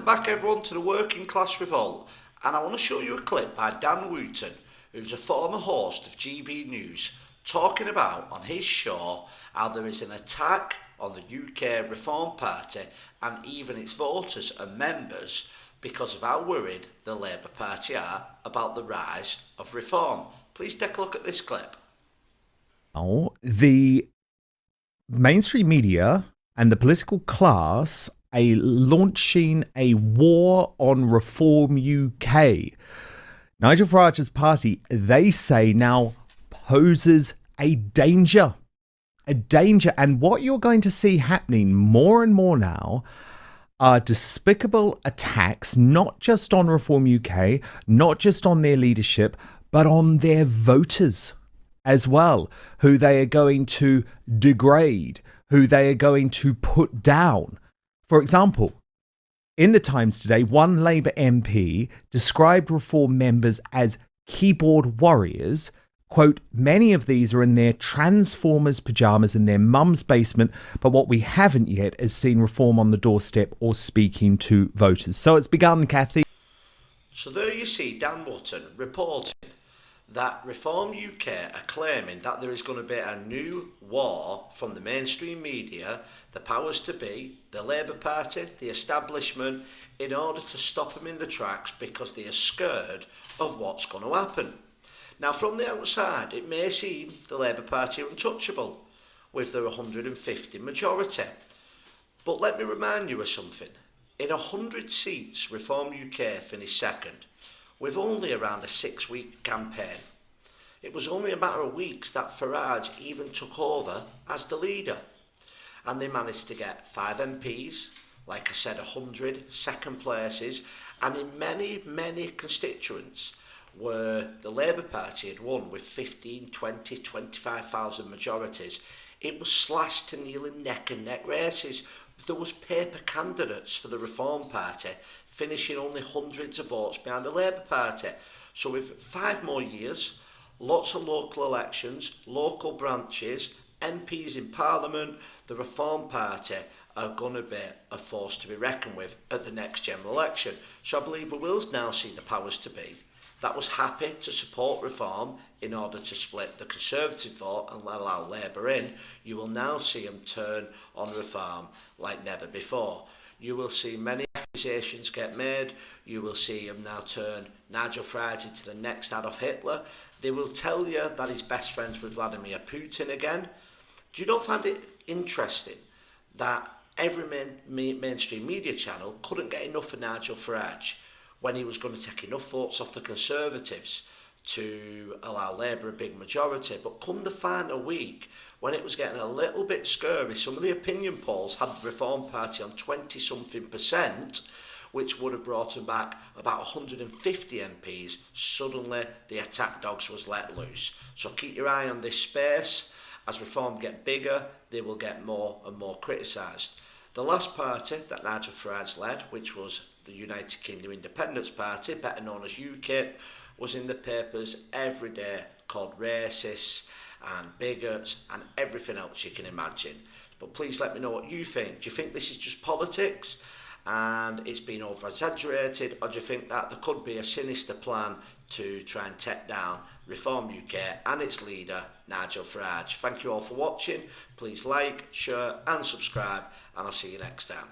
back everyone to the Working Class Revolt, and I want to show you a clip by Dan Wootton, who's a former host of GB News, talking about on his show how there is an attack on the UK Reform Party and even its voters and members because of how worried the Labour Party are about the rise of reform. Please take a look at this clip. The mainstream media and the political class are launching a war on Reform UK. Nigel Farage's party, they say, now poses a danger. And what you're going to see happening more and more now are despicable attacks, not just on Reform UK, not just on their leadership, but on their voters as well, who they are going to degrade, who they are going to put down. For example, in the Times today, one Labour MP described Reform members as keyboard warriors. Quote, many of these are in their Transformers pyjamas in their mum's basement, but what we haven't yet is seen Reform on the doorstep or speaking to voters. So it's begun, Kathy. So there you see Dan Wootton reporting that Reform UK are claiming that there is going to be a new war from the mainstream media, the powers to be, the Labour Party, the establishment, in order to stop them in the tracks because they are scared of what's going to happen. Now, from the outside, it may seem the Labour Party are untouchable with their 150 majority. But let me remind you of something. In 100 seats, Reform UK finished second, with only around a 6-week campaign. It was only a matter of weeks that Farage even took over as the leader. And they managed to get 5 MPs, like I said, 100 second places, and in many, many constituents where the Labour Party had won with 15, 20, 25,000 majorities, it was slashed to nearly neck and neck races. There was paper candidates for the Reform Party finishing only hundreds of votes behind the Labour Party. So with 5 more years, lots of local elections, local branches, MPs in Parliament, the Reform Party are going to be a force to be reckoned with at the next general election. So I believe we will now see the powers to be that was happy to support reform in order to split the Conservative vote and allow Labour in. You will now see them turn on reform like never before. You will see many accusations get made. You will see them now turn Nigel Farage into the next Adolf Hitler. They will tell you that he's best friends with Vladimir Putin again. Do you not find it interesting that every mainstream media channel couldn't get enough of Nigel Farage when he was going to take enough votes off the Conservatives to allow Labour a big majority? But come the final week, when it was getting a little bit scary, some of the opinion polls had the Reform Party on 20-something%, which would have brought them back about 150 MPs. Suddenly, the attack dogs was let loose. So keep your eye on this space. As Reform get bigger, they will get more and more criticised. The last party that Nigel Farage led, which was the United Kingdom Independence Party, better known as UKIP, was in the papers every day, called racists and bigots and everything else you can imagine. But please let me know what you think. Do you think this is just politics and it's been over-exaggerated, or do you think that there could be a sinister plan to try and take down Reform UK and its leader, Nigel Farage? Thank you all for watching. Please like, share and subscribe, and I'll see you next time.